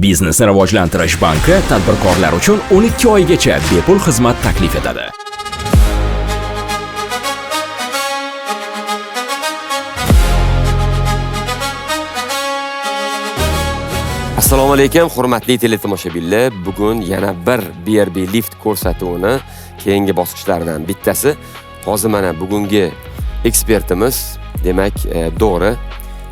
Biznesni rivojlantirish banki tadbirkorlar uchun 12 oygacha bepul xizmat taklif etadi. Assalomu alaykum, hurmatli teletomoshabinlar. Bugun yana bir BRB Lift ko'rsatuvini keyingi bosqichlaridan bittasi. Hozir mana bugungi ekspertimiz, demak, Dori.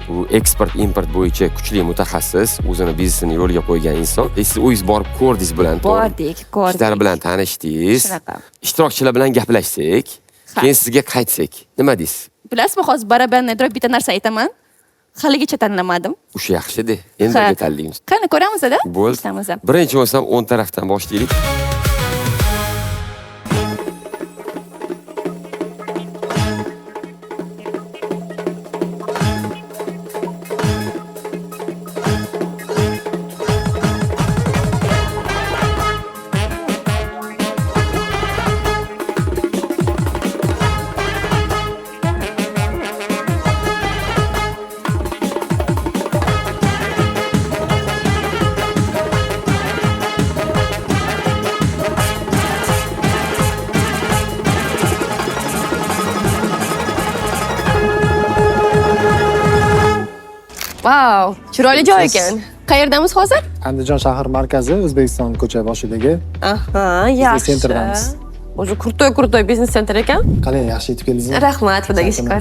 Bu eksport import bo'yicha kuchli mutaxassis, o'zini biznesini yo'lga qo'ygan inson. Siz o'zingiz borib ko'rdingiz bilan, ko'rdik. Ishlar bilan tanishdingiz. Ishtirokchilar bilan gaplashsak, keyin sizga qaytsak, nima deysiz? Bilasizmi, hozir baraban atrof bitta narsa aytaman. Haligacha tanlamadim. O'sha yaxshi-da. Endi tanlaymiz. Qani ko'ramiz-da? Bo'ldi. Birinchi bo'lsam 10 tarafdan boshlaylik. Vau, chiroyli joy ekan. Qayerdamiz hozir? Andijon shahar markazi, O'zbekiston ko'cha boshidagi. Aha, yaxshi. Sentrdamiz. O'zi kurtoy biznes sentr ekan. Qalay, yaxshi yetib keldingizmi? Rahmat, xudoga shukr.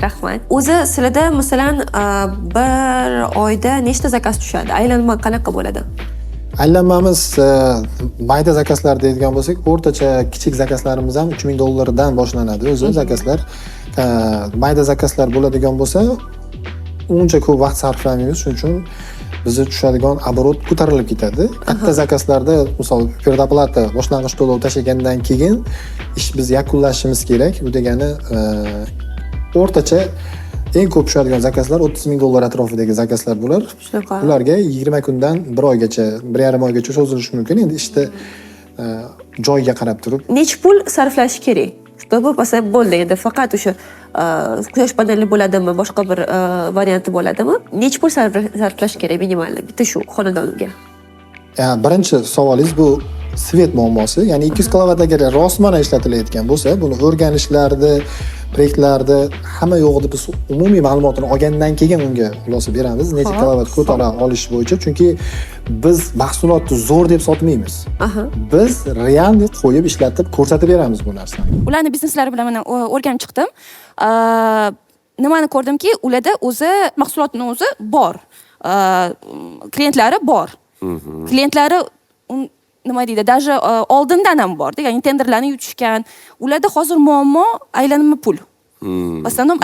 Rahmat. O'zi sizlarda masalan bir oyda nechta zakaz tushadi? Aylanma qanaqa bo'ladi? Aylanmamiz mayda zakazlar deydigan bo'lsak, o'rtacha kichik zakazlarimiz ham $3000 boshlanadi. O'zi zakazlar mayda zakazlar bo'ladigan bo'lsa, uncha ko'p vaqt sarflamaymiz, shuning uchun bizga tushadigan оборот ko'tarilib ketadi. Katta zakazlarda, misol, perdoplata boshlang'ich to'lov tashlagandan keyin ish biz yakunlashimiz kerak. Bu degani o'rtacha eng ko'p tushadigan zakazlar $30,000 atrofidagi zakazlar bo'lar. Ularga 20 kundan 1 oygacha, 1,5 oygacha cho'zilishi mumkin. Endi ishda joyiga qarab turib. Nech pul sarflash kerak? Shunda bo'lmasa bo'ldi, endi faqat o'sha quyosh paneli bo'ladimi, boshqa bir varianti bo'ladimi? Nech pul sarflash kerak minimal bitta shu xonadonga? Birinchi savolingiz bu svet muammosi, ya'ni 200 kW agar rostmana ishlatilayotgan bo'lsa, buni o'rganishlarda, proyektlarda hamma yo'g'ida biz umumiy ma'lumotini olgandan keyin unga xulosa beramiz, necha kilovatt ko'tara olish bo'yicha, chunki biz mahsulotni zo'r deb sotmaymiz. Biz realni qo'yib ishlatib ko'rsatib beramiz bu narsani. Ularni bizneslari bilan mana o'rganib chiqdim. Nimani ko'rdimki, ularda o'zi mahsulotning o'zi bor. Klientlari bor. Klientlari nima deydi, даже oldindan ham bor, ya'ni tenderlarni yutishgan. Ularda hozir muammo aylanma pul. Masalan,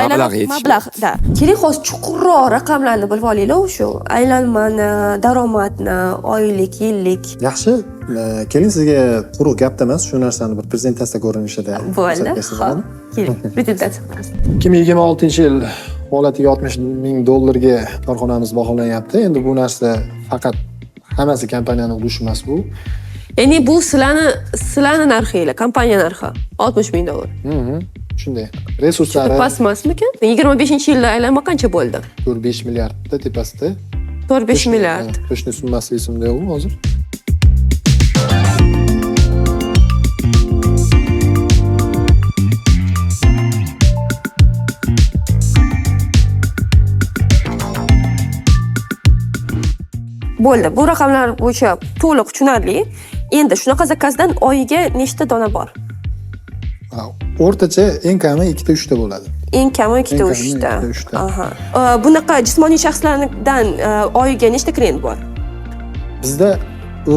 mablag'da. Keling, hozir chuqurroq raqamlarni bilib olaylik, o'sha aylanmani, daromadni, oylik, yillik. Yaxshi. Keling, sizga quruq gapda emas, shu narsani bir prezentatsiya ko'rinishida ko'rsatib keling, prezentatsiya qilamiz. 2026-yil holatiga $60,000 ga korxonamiz baholanyapti. Endi bu narsa faqat hammasi kompaniyaning ulushi emas bu. Ya'ni bu sizlarni narxinglar, kompaniya narxi $60,000. Shunday. Resurslari past emasmikan? 25-yilda aylanma qancha bo'ldi? 4-5 milliardda tepasida. 4-5 milliard. Qo'shni summasi esimda yo'q hozir. Bo'ldi. Bu raqamlar bo'yicha to'liq tushunarli. Endi shunaqa zakazdan oyiga nechta dona bor? O'rtacha eng kami 2-3 ta bo'ladi. Eng kami 2-3 ta. Aha. Bunaqa jismoniy shaxslardan oyiga nechta klient bor? Bizda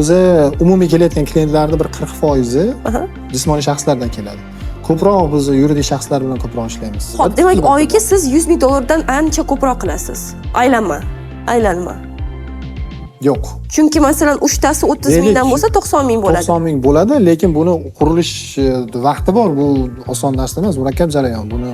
o'zi umumiy kelayotgan klientlarning bir 40% jismoniy shaxslardan keladi. Ko'proq biz yuridik shaxslar bilan ko'proq ishlaymiz. Xo'p, demak, oyiga siz $100,000 ancha ko'proq qilasiz. Aylanma. Yo'q. Chunki masalan 3 tasi 30,000 dan bo'lsa 90,000 bo'ladi. 90,000 bo'ladi, lekin buni qurilish vaqti bor. Bu oson narsa emas, murakkab jarayon. Buni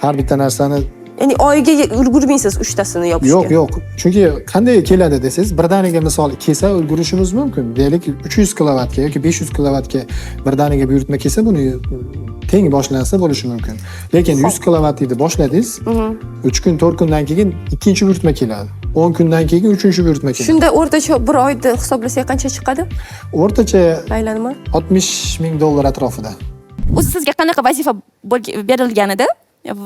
har bitta narsani Ya'ni oyiga ulgurmaysiz 3 tasini yopishga. Yo'q. Chunki qanday keladi desangiz, birdaniga misol kelsa ulgurishimiz mumkin. Deylik 300 kilovatga yoki 500 kilovatga birdaniga buyurtma kelsa, buni teng boshlansa bo'lishi mumkin. Lekin 100 kilovat edi boshladingiz, 3 kun, 4 kundan keyin ikkinchi buyurtma keladi. 10 kundan keyin uchinchi buyurtma keladi. Shunda o'rtacha bir oyda hisoblasak qancha chiqadi? O'rtacha Aylanma. $60,000 atrofida. O'zi sizga qanaqa vazifa berilganida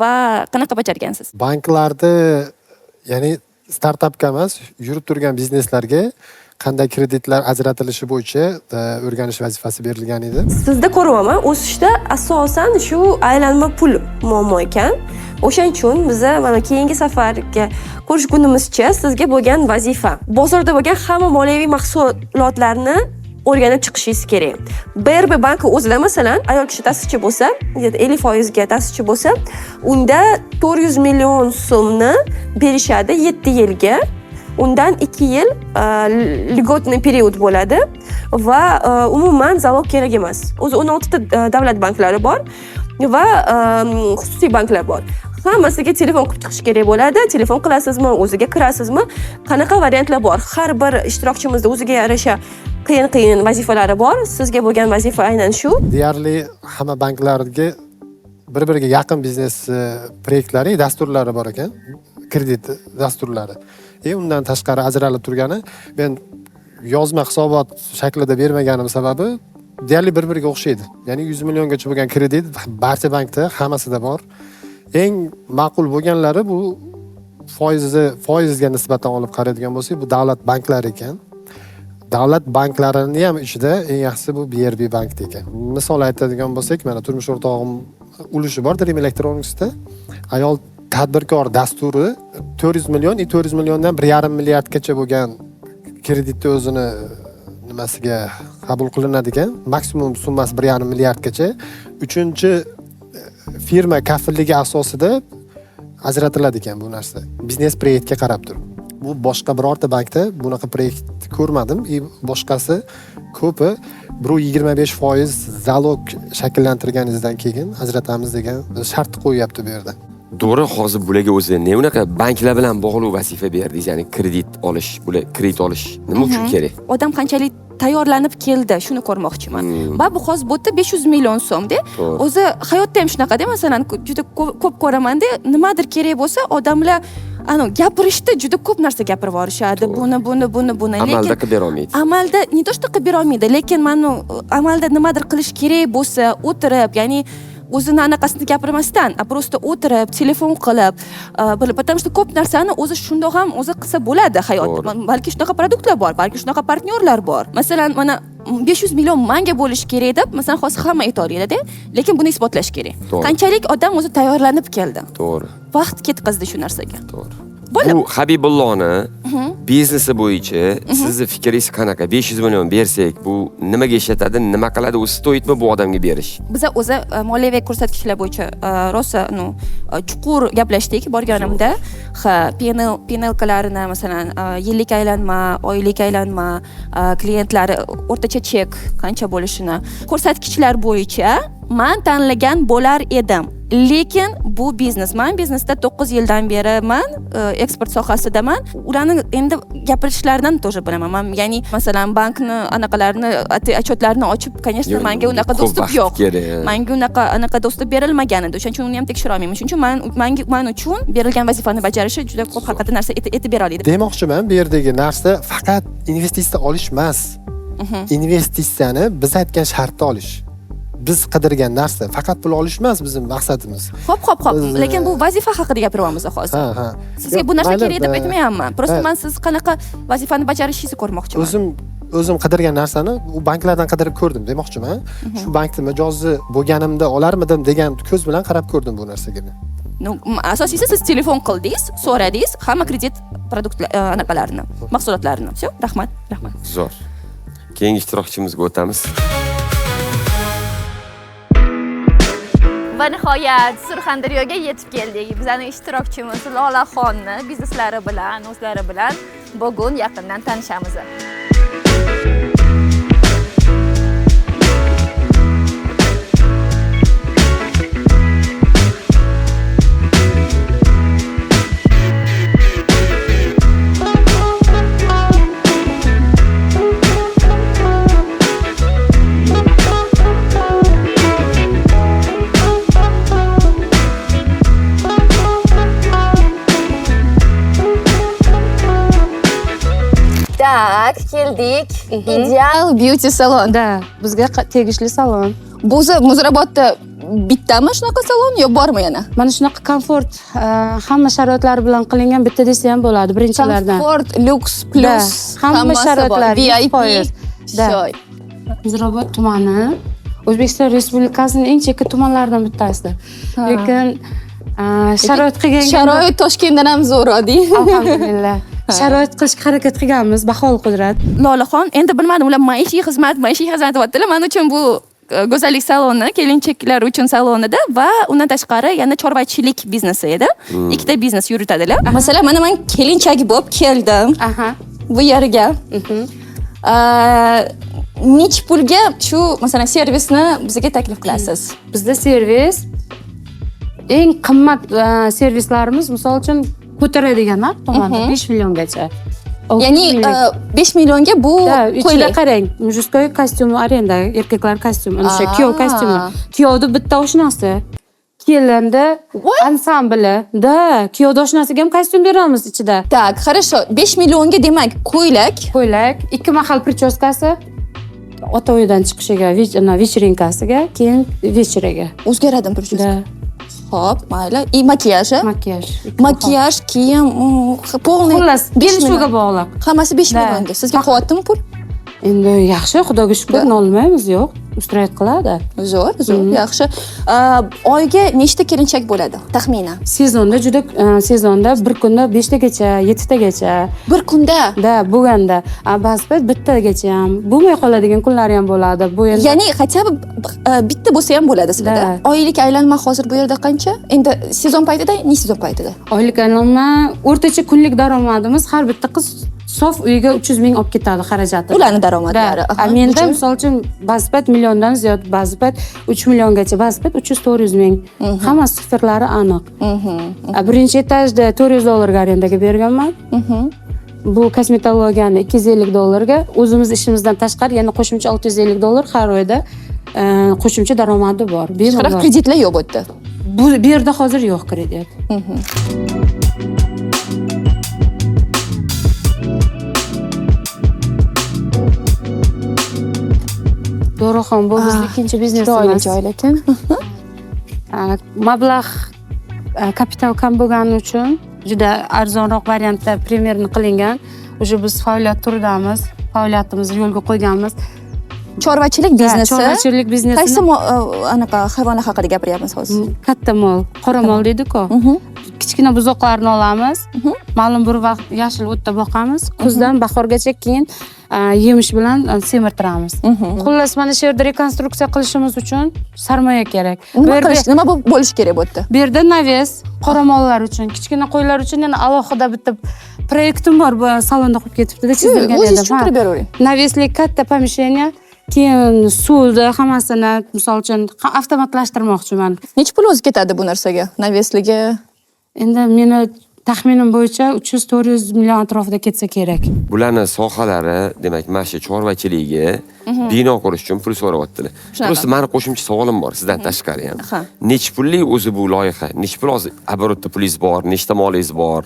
va qanaqa bajargansiz? Banklarda, ya'ni startapga emas, yurib turgan bizneslarga qanday kreditlar ajratilishi bo'yicha o'rganish vazifasi berilgan edi. Sizda ko'ryapman, o'sishda asosan shu aylanma pul muammo ekan. O'shaning uchun biz mana keyingi safarga ko'rishgunimizcha sizga bo'lgan vazifa, bozorda bo'lgan hamma moliyaviy mahsulotlarni o'rganib chiqishingiz kerak. BRB banki o'zida masalan, ayol kishi ta'sischi bo'lsa, 50% ga ta'sischi bo'lsa, unda 400 million so'mni berishadi 7 yilga. Undan 2 yil lьготный period bo'ladi va umuman zalog kerak emas. O'zi 16 ta davlat banklari bor va xususiy banklar bor. Hammasiga telefon qilib chiqish kerak bo'ladi. Telefon qilasizmi, o'ziga kirasizmi? Qanaqa variantlar bor? Har bir ishtirokchimizda o'ziga yarasha qiyin vazifalari bor. Sizga bo'lgan vazifa aynan shu. Deyarli hamma banklarga bir-biriga yaqin biznes proyektlari, dasturlari bor ekan. Kredit dasturlari. Undan tashqari ajralib turgani, men yozma hisobot shaklida bermaganim sababi deyarli bir-biriga o'xshaydi. Ya'ni 100 milliongacha bo'lgan kredit barcha bankda hammasida bor. Eng ma'qul bo'lganlari bu foizga nisbatan olib qaraydigan bo'lsak, bu davlat banklari ekan. Davlat banklarini ham ichida eng yaxshisi bu BRB bank ekan. Misol aytadigan bo'lsak, mana turmush o'rtog'im ulushi bor Dream Electronicsda. Ayol tadbirkor dasturi 400 million, 400 milliondan 1,5 milliardgacha bo'lgan kreditni o'zini nimasiga qabul qilinadi ekan. Maksimum summasi 1,5 milliardgacha. 3-firma kafilligi asosida ajratiladi ekan bu narsa. Biznes proyektga qarab turib. Bu boshqa birorta bankda bunaqa proyekt ko'rmadim. Boshqasi ko'pi 25% zalog shakllantirganingizdan keyin ajratamiz degan shart qo'yapti bu yerda. To'g'ri, hozir bularga o'zi ne unaqa banklar bilan bog'liq vazifa berdingiz, ya'ni kredit olish, bular kredit olish nima uchun kerak? Odam qanchalik tayyorlanib keldi, shuni ko'rmoqchiman. Va bu hozir bu yerda 500 million so'mda. O'zi hayotda ham shunaqa-da, masalan, juda ko'p ko'raman-da, nimadir kerak bo'lsa, odamlar gapirishda juda ko'p narsa gapirib yorishadi. Buni. Amalda qilib bera olmaydi. Amalda не то что qilib bera olmaydi, lekin mana amalda nimadir qilish kerak bo'lsa, o'tirib, ya'ni o'zini anaqasini gapirmasdan, просто o'tirib, telefon qilib, потому что ko'p narsani o'zi shundoq ham o'zi qilsa bo'ladi hayotda. Balki shunaqa produktlar bor, balki shunaqa partnyorlar bor. Masalan, mana 500 million manga bo'lish kerak deb, masalan, hozir hamma aytaveradi-da, lekin buni isbotlash kerak. Qanchalik odam o'zi tayyorlanib keldi. To'g'ri. Vaqt ketkazdi shu narsaga. To'g'ri. Bu Habibullohni biznesi bo'yicha sizni fikringiz qanaqa? 500 million bersak, bu nimaga ishlatadi, nima qiladi, u stoyitmi bu odamga berish? Biz o'zi moliyaviy ko'rsatkichlar bo'yicha rosa, chuqur gaplashdik borganimda. PNL-kalarini, masalan, yillik aylanma, oylik aylanma, klientlari o'rtacha chek qancha bo'lishini ko'rsatkichlar bo'yicha men tanlagan bo'lar edim. Lekin bu biznes. Men biznesda 9 yildan beriman, eksport sohasidaman. Ularni endi gapirishlaridan тоже bilaman. Ya'ni masalan bankni anaqalarini, отчетlarini ochib, конечно, menga unaqa dostуп yo'q. Menga unaqa dostуп berilmagan edi. O'shaning uchun uni ham tekshira olmayman. Shuning uchun men uchun berilgan vazifani bajarishi juda ko'p haqiqatda narsa etib bera oladi. Demoqchiman, bu yerdagi narsa faqat investitsiya olish emas. Investitsiyani biz aytgan shartda olish. Biz qidirgan narsa faqat pul olish emas bizning maqsadimiz. Xo'p. Lekin bu vazifa haqida gapiryapmiz hozir. Sizga bu narsa kerak deb aytmayapman. Просто men siz qanaqa vazifani bajarishingizni ko'rmoqchiman. O'zim qidirgan narsani u banklardan qidirib ko'rdim demoqchiman. Shu bankda mijozi bo'lganimda olarmidim degan ko'z bilan qarab ko'rdim bu narsaga. Asosiysi siz telefon qildingiz, so'radingiz hamma kredit produktlar anaqalarini, mahsulotlarini. Всё, rahmat. Zo'r. Keyingi ishtirokchimizga o'tamiz. Va nihoyat Surxondaryoga yetib keldik. Bizning ishtirokchimiz Lolaxonni bizneslari bilan, o'zlari bilan bugun yaqindan tanishamiz. Так, keldik. Ideal beauty salon. Da, bizga tegishli salon. Bu o'zi Muzrabotda bittami shunaqa salon yo bormi yana? Mana shunaqa komfort, hamma sharoitlari bilan qilingan bitta desa ham bo'ladi, birinchilardan. Komfort, lyuks, plus, hamma hammasi sharoitlar bor. VIP, 100%. Da. shoy. Muzrabot tumani O'zbekiston Respublikasining eng chekka tumanlaridan bittasi. Lekin sharoit qilgan Sharoit Toshkentdan ham zo'r oddiy. alhamdulillah. Sharoit qilishga harakat qilganmiz, baholi qudrat. Lolaxon, endi bilmadim, ular maishiy xizmat deyaptilar. Men uchun bu go'zallik saloni, kelinchaklar uchun salonida va undan tashqari yana chorvachilik biznesi edi. Ikkita biznes yuritadilar. Masalan, mana men kelinchak bo'lib keldim. Aha. Bu yerga. Nech pulga shu masalan servisni bizga taklif qilasiz? Bizda servis eng qimmat servislarimiz, misol uchun ko'taradigan narx tomoni 5 milliongacha. Ya'ni 5 millionga bu ichida qo'ylar. qarang, mujskoy kostyum arenda, erkaklar kostyumi, o'sha kuyov kostyumi. Kuyovni bitta oshnasi, kelinda ansambli, kuyovni oshnasiga ham kostyum beramiz ichida. Tak, хорошо. 5 millionga demak ko'ylak, Ko'ylak, 2 mahal prichoskasi, ota uyidan chiqishiga, вечеринкasiga, keyin вечeriga. o'zgaradimi turishimiz? Da, Xo'p, mayli. И makiyaj. makiyaj. Makiyaj, kiyim, полный. Xullas, 5 kelishuvga million. bog'liq. Hammasi 5 Da. millionga. Sizga qilyaptimi pul? Endi yaxshi, xudoga shukr, nolmaymiz, yo'q. Ustrat qiladi. Zo'r, yaxshi. Oyga nechta kelinchak bo'ladi? Taxminan. Sezonda bir kunda 5 tagacha, 7 tagacha. Bir kunda. Da, bo'lganda. Ba'zi payt bittagacha ham, bo'lmay qoladigan kunlari ham bo'ladi. Bu endi Ya'ni хотя бы bitta bo'lsa ham bo'ladi sizlarda. Da. Oylik aylanma hozir bu yerda qancha? Endi sezon paytida, ne sezon paytida? oylik aylanma, o'rtacha kunlik daromadimiz har bitta qiz sof uyiga 300 ming olib ketadi xarajati. Ularning daromadlari. Da. Menda misol uchun ba'zi payt milliondan ziyod, ba'zi payt 3 milliongacha, ba'zi payt 300-400 ming. Hamma siferlari aniq. Birinchi etajda $400 arendaga berganman. Bu kosmetologiyani $250 o'zimiz ishimizdan tashqari yana qo'shimcha $650 har oyda qo'shimcha daromadi bor. Qanaqa kreditlar yo'q bu yerda? Bu yerda hozir yo'q kredit. Dorixon, bu bizning ikkinchi biznesimiz. Chiroyli ekan. Mablag' kapital kam bo'lgani uchun juda arzonroq variantda premyerni qilingan. O'sha biz faoliyat turidamiz, faoliyatimizni yo'lga qo'yganmiz. Chorvachilik biznesi. Chorvachilik biznesini Qaysi anaqa hayvonlar haqida gapiryapmiz hozir? katta mol, qora mol deydi-ku. Kichkina buzoqlarni olamiz. Ma'lum bir vaqt yashil o'tda boqamiz. Kuzdan bahorgacha keyin yemish bilan semirtiramiz. Xullas, mana shu yerda rekonstruksiya qilishimiz uchun sarmoya kerak. Nima bo'lish kerak bu yerda? Bu yerda naves, qora mollar uchun, kichkina qo'ylar uchun yana alohida bitta proyektim bor, bu salonda qo'yib ketibdi-da, chizilgan edi. O'zingiz tushuntirib beravering. Naveslik katta pomesheniya, keyin suvni hammasini misol uchun avtomatlashtirmoqchiman. Nech pul o'zi ketadi bu narsaga? Navesligi. Endi meni taxminim bo'yicha 300-400 million atrofida ketsa kerak. Bularni sohalari, demak, mana shu chorvachiligi, bino qurish uchun pul so'rayaptilar. Просто meni qo'shimcha savolim bor sizdan tashqari ham. Nech pullik o'zi bu loyiha? Nech pul hozir оборотda pulingiz bor, nechta molingiz bor?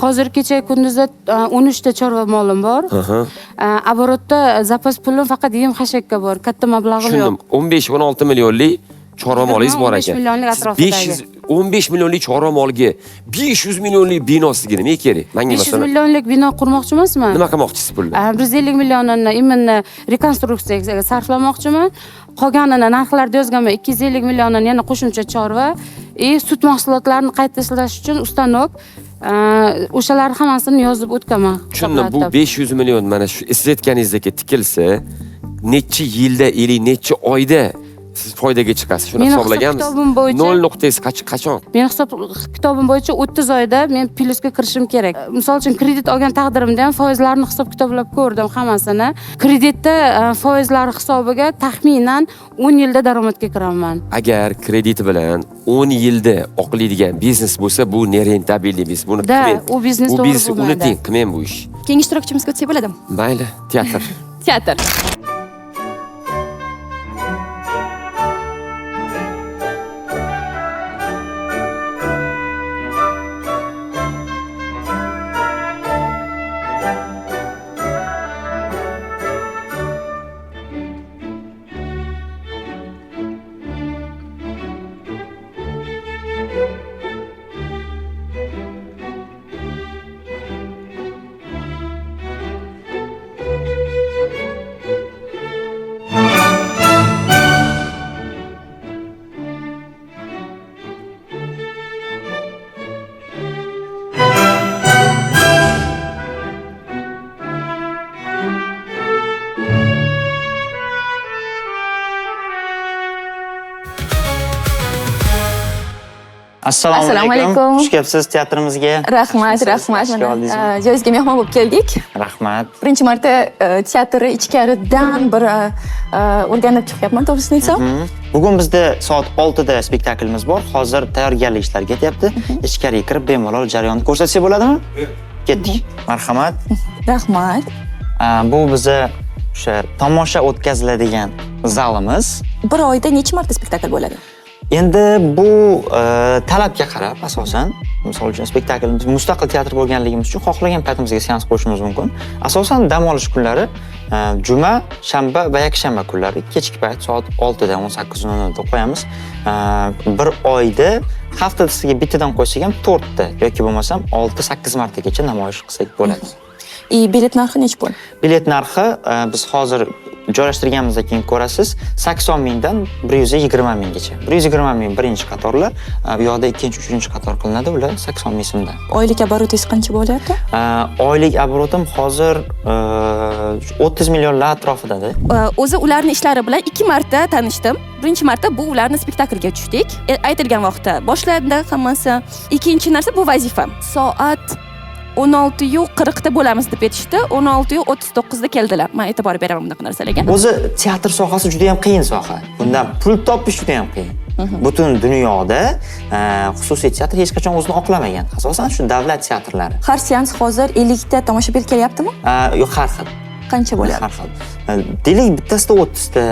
Hozir kecha kunduzda 13 ta chorva molim bor. Оборотda zapas pulim faqat yem-xashakka bor. Katta mablag'im yo'q. Tushundim. 15-16 millionlik chorva molingiz bor 15 ekan. millionlik atrofidagi. 15 millionlik chorva molga 500 millionlik bino sizga nima kerak? Menga 500 masalan millionlik bino qurmoqchi emasman. nima qilmoqchisiz pulni? 150 millionini imminni rekonstruksiyaga sarflamoqchiman. Qolganini narxlarda yozganman. 250 millionini yana qo'shimcha chorva, sut mahsulotlarini qayta ishlash uchun ustanok, o'shalar hammasini yozib o'tganman. Tushundim. Bu 500 million mana shu siz aytganingizdek tikilsa, necha yilda, necha oyda siz foydaga chiqasiz? Shuni hisoblaganmiz. Hisobim bo'yicha 0 nuqtasi qachon? Men hisob kitobim bo'yicha 30 oyda men plyusga kirishim kerak. Misol uchun kredit olgan taqdirimda ham foizlarni hisob kitoblab ko'rdim hammasini. Kreditda foizlar hisobiga taxminan 10 yilda daromadga kiraman. Agar kredit bilan 10 yilda oqlaydigan biznes bo'lsa, bu nerentabilli biznes. Buni qilmang. U biznes Bu to'g'ri biznes bo'lmaydi. unuting, qilmang bu ish. Keyingi ishtirokchimizga o'tsak bo'ladimi? Mayli, teatr. Teatr. Assalomu alaykum. Xush kelibsiz teatrimizga. Rahmat. Xush keldingizmi? Joyingizga mehmon bo'lib keldik. Rahmat. Birinchi marta teatrni ichkaridan bir o'rganib chiqyapman, to'g'risini aytsam. Bugun bizda soat 6 da spektaklimiz bor. Hozir tayyorgarlik ishlari ketyapti. Ichkariga kirib bemalol jarayonni ko'rsatsak bo'ladimi? Ketdik. Marhamat. Rahmat. Bu biza o'sha tomosha o'tkaziladigan zalimiz. Bir oyda necha marta spektakl bo'ladi? Endi bu talabga qarab asosan, misol uchun spektaklimiz mustaqil teatr bo'lganligimiz uchun xohlagan paytimizga seans qo'yishimiz mumkin. Asosan dam olish kunlari juma, shanba va yakshanba kunlari kechki payt soat 6 dan 18:00 da qo'yamiz. Bir oyda haftasiga bittadan qo'ysak ham 4 ta yoki bo'lmasam 6-8 martagacha namoyish qilsak bo'ladi. Bilet narxi necha pul? Bilet narxi biz hozir joylashtirganimizdan keyin ko'rasiz 80 mingdan 120 minggacha. 120 ming birinchi qatorlar, bu yoqda ikkinchi, uchinchi qator qilinadi, ular 80 ming so'mdan. Oylik обороtingiz qancha bo'lyapti? Oylik oborotim hozir 30 millionlar atrofida. O'zi ularni ishlari bilan 2 marta tanishdim. Birinchi marta bu ularni spektaklga tushdik. Aytilgan vaqtda boshlandi hammasi. Ikkinchi narsa bu vazifa. Soat 16:40 da bo'lamiz deb aytishdi. 16:39 da keldilar. Men e'tibor beraman bunaqa narsalarga. O'zi teatr sohasi juda ham qiyin soha. Bundan pul topish juda ham qiyin. Butun dunyoda xususiy teatr hech qachon o'zini oqlamagan. Asosan shu davlat teatrlari. Har seans hozir 50 ta tomoshabin kelyaptimi? Yo'q, har xil. Qancha bo'lyapti? Har xil. Deylik bittasida 30 ta,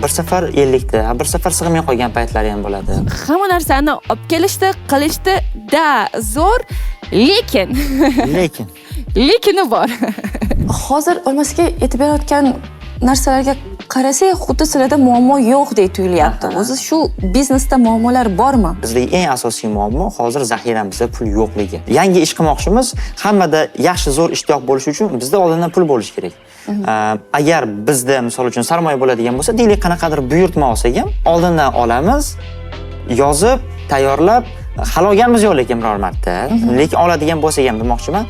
bir safar 50 ta, bir safar sig'may qolgan paytlari ham bo'ladi. Hamma narsani olib kelishdi, qilishdi, zo'r, lekini bor. Hozir olmasiga aytib berayotgan narsalarga qarasak, xuddi sizlarda muammo yo'qdek tuyulyapti. O'zi shu biznesda muammolar bormi? Bizdagi eng asosiy muammo hozir zaxiramizda pul yo'qligi. Yangi ish qilmoqchimiz, hammada yaxshi zo'r ishtiyoq bo'lishi uchun bizda oldindan pul bo'lishi kerak. Agar bizda misol uchun sarmoya bo'ladigan bo'lsa, deylik qanaqadir buyurtma olsak ham, oldindan olamiz, yozib, tayyorlab, hali olganimiz yo'q lekin biror marta. Lekin oladigan bo'lsak ham demoqchiman.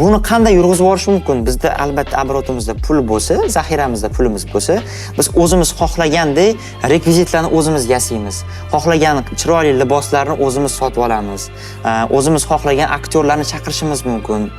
Buni qanday yurg'izib yuborish mumkin? Bizda albatta oborotimizda pul bo'lsa, zaxiramizda pulimiz bo'lsa, biz o'zimiz xohlagandek rekvizitlarni o'zimiz yasaymiz. Xohlagan chiroyli liboslarni o'zimiz sotib olamiz. O'zimiz xohlagan aktyorlarni chaqirishimiz mumkin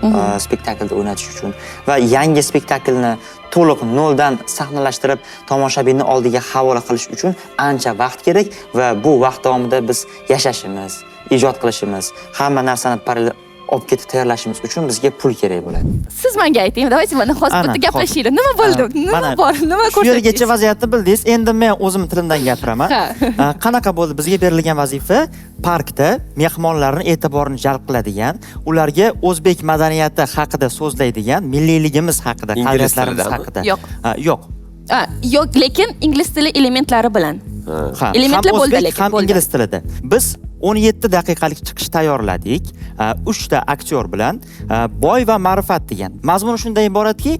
spektaklda o'ynatish uchun va yangi spektaklni to'liq noldan sahnalashtirib tomoshabinni oldiga havola qilish uchun ancha vaqt kerak va bu vaqt davomida biz yashashimiz, ijod qilishimiz, hamma narsani parallel olib ketib tayyorlashimiz uchun bizga pul kerak bo'ladi. Siz menga ayting, davaychi mana hozir bitta gaplashaylik. Nima bo'ldi? Nima bor? Nima ko'rsatdingiz? Shu yergacha vaziyatni bildingiz. Endi men o'zim tilimdan gapiraman. Qanaqa bo'ldi? Bizga berilgan vazifa parkda mehmonlarning e'tiborini jalb qiladigan, ularga o'zbek madaniyati haqida so'zlaydigan, milliyligimiz haqida, qadriyatlarimiz haqida. Yo'q. Yo'q. Yo'q, lekin ingliz tili elementlari bilan. Elementlar bo'ldi lekin ham ingliz tilida. Biz 17 daqiqalik chiqish tayyorladik. 3 ta aktyor bilan boy va ma'rifat degan. Mazmuni shundan iboratki,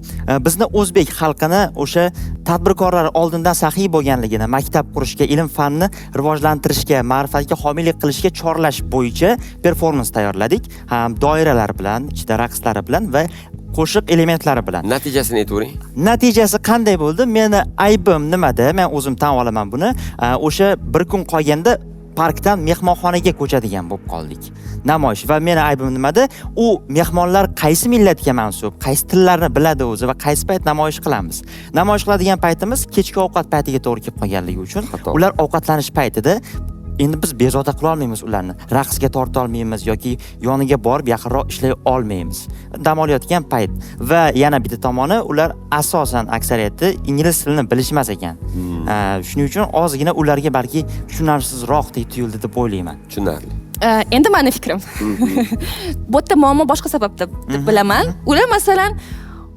bizni o'zbek xalqini o'sha tadbirkorlar oldindan saxiy bo'lganligini, maktab qurishga, ilm fanni rivojlantirishga, ma'rifatga homiylik qilishga chorlash bo'yicha performans tayyorladik. Ham doiralar bilan, ichida raqslari bilan va qo'shiq elementlari bilan. Natijasini aytavering. Natijasi qanday bo'ldi? Meni aybim nimada? Men o'zim tan olaman buni. O'sha bir kun qolganda parkdan mehmonxonaga ko'chadigan bo'lib qoldik. Namoyish va meni aybim nimada? U mehmonlar qaysi millatga mansub, qaysi tillarni biladi o'zi va qaysi payt namoyish qilamiz. Namoyish qiladigan paytimiz kechki ovqat paytiga to'g'ri kelib qolganligi uchun ular ovqatlanish paytida endi biz bezovta qila olmaymiz ularni. Raqsga torta olmaymiz yoki yoniga borib yaqinroq ishlay olmaymiz. Dam olayotgan payt va yana bitta tomoni ular asosan aksariyati ingliz tilini bilishmas ekan. Shuning uchun ozgina ularga balki tushunarsizroq tuyuldi deb o'ylayman. Tushunarli. Endi meni fikrim. Bu yerda muammo boshqa sababda deb bilaman. Ular masalan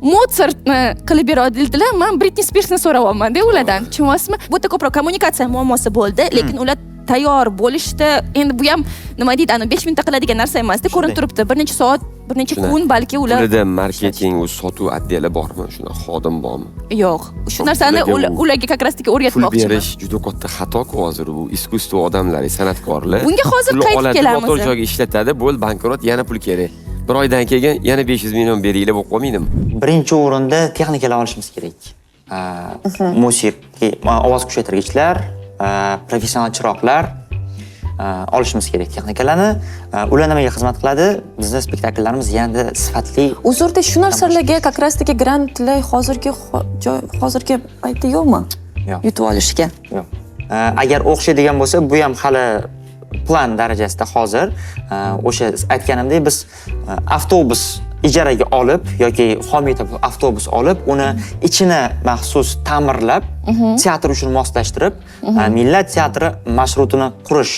Mozartni qilib beradilar, men Britney Spearsni so'rayapman-da ulardan. Tushunyapsizmi? Bu yerda ko'proq kommunikatsiya muammosi bo'ldi, lekin ular tayyor bo'lishdi. Endi bu ham nima deydi, 5 minutda qiladigan narsa emas-da, ko'rinib turibdi. Bir necha soat, bir necha kun balki ular. Ularda marketing, sotuv otdeli bormi? Shuna xodim bormi? Yo'q. Shu narsani ularga как раз таки o'rgatmoqchiman. Pul berish juda katta xato-ku hozir bu iskustvo odamlar, san'atkorlar. Bunga hozir qaytib kelamiz. Motor joyga ishlatadi, bo'l bankrot, yana pul kerak. Bir oydan keyin yana 500 million beringlar bo'lib qolmaydimi? Birinchi o'rinda texnikalar olishimiz kerak. Musiqa, ovoz kuchaytirgichlar, professional chiroqlar, olishimiz kerak texnikalarni. Ular nimaga xizmat qiladi? Bizning spektakllarimiz yanada sifatli. Uzrda shu narsalarga как раз таки grantlar hozirgi paytda yo'qmi? Yo'q. Yutib olishga. Yo'q. Agar o'xshaydigan bo'lsa, bu ham hali plan darajasida hozir. O'sha aytganimdek, biz avtobus ijaraga olib yoki homiy avtobus olib, uni ichini maxsus ta'mirlab, teatr uchun moslashtirib, millat teatri marshrutini qurish.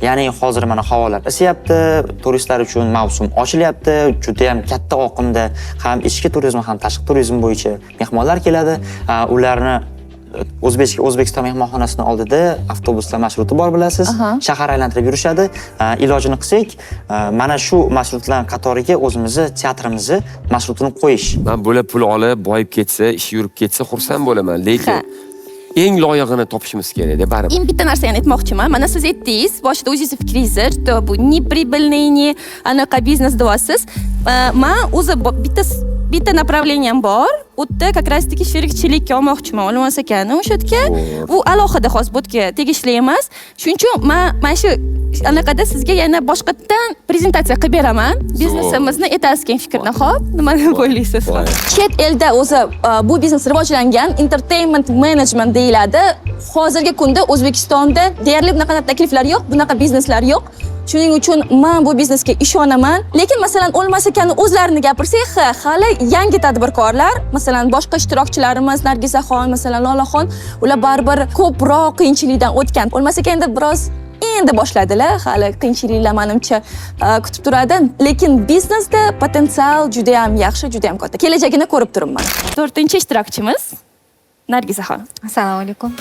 Ya'ni hozir mana havolar isyapti, turistlar uchun mavsum ochilyapti, juda ham katta oqimda ham ichki turizm ham tashqi turizm bo'yicha mehmonlar keladi. Ularni O'zbekiston mehmonxonasining oldida avtobuslar marshruti bor bilasiz. Shahar aylantirib yurishadi. Ilojini qilsak, mana shu marshrutlar qatoriga o'zimizni teatrimizni marshrutini qo'yish. Men bo'lib pul olib, boyib ketsa, ish yurib ketsa xursand bo'laman, lekin eng loyig'ini topishimiz kerak-da baribir. Men bitta narsani aytmoqchiman. Mana siz aytdingiz, boshida o'zingiz fikringiz, bu не прибыльный, не anaqa biznes deyapsiz. Men o'zi bitta направлением bor. U yerda как раз таки sherikchilikka olmoqchiman. Olmas ekan, o'sha yerga u alohida xos bu yerga tegishli emas. Shuning uchun men shu anaqada sizga yana boshqatdan prezentatsiya qilib beraman. Biznesimizni etasigan fikrni, xo'p? Nima deb o'ylaysiz? Chet elda o'zi bu biznes rivojlangan, entertainment management deyiladi. Hozirgi kunda O'zbekistonda deyarli bunaqa takliflar yo'q, bunaqa bizneslar yo'q. Shuning uchun men bu biznesga ishonaman. Lekin masalan Olmas akani o'zlarini gapirsak, hali yangi tadbirkorlar, masalan boshqa ishtirokchilarimiz Nargizaxon, masalan Lolaxon, ular baribir ko'proq qiyinchilikdan o'tgan. Olmas aka endi biroz endi boshladilar, hali qiyinchiliklar menimcha kutib turadi. Lekin biznesda potensial juda ham yaxshi, juda ham katta. Kelajagini ko'rib turibman. 4-ishtirokchimiz Nargizaxon. Assalomu alaykum.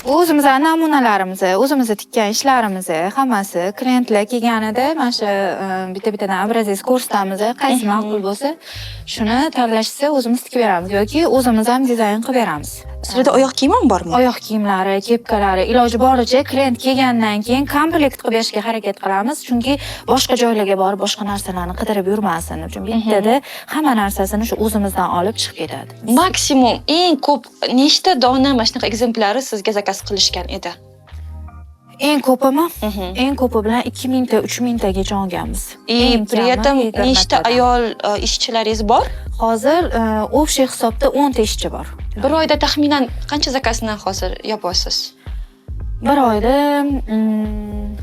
O'zimizning namunalarimizni, o'zimizni tikkan ishlarimizni hammasi klientlar kelganida mana shu bitta-bittadan obrazes ko'rsatamiz, qaysi ma'qul bo'lsa, shuni tanlashsa o'zimiz tikib beramiz yoki o'zimiz ham dizayn qilib beramiz. Sizlarda oyoq kiyim ham bormi? Oyoq kiyimlari, kepkalari, iloji boricha klient kelgandan keyin komplekt qilib berishga harakat qilamiz, chunki boshqa joylarga borib boshqa narsalarni qidirib yurmasin uchun bittada hamma narsasini shu o'zimizdan olib chiqib ketadi. Maksimum eng ko'p nechta dona mana shunaqa ekzemplari sizga zakaz qilishgan edi? Eng ko'pimi? Eng ko'pi bilan 2000 ta, 3000 tagacha olganmiz. При этом nechta ayol ishchilaringiz bor? Hozir общий hisobda 10 ta ishchi bor. Bir oyda taxminan qancha zakasni hozir yapasiz? Bir oyda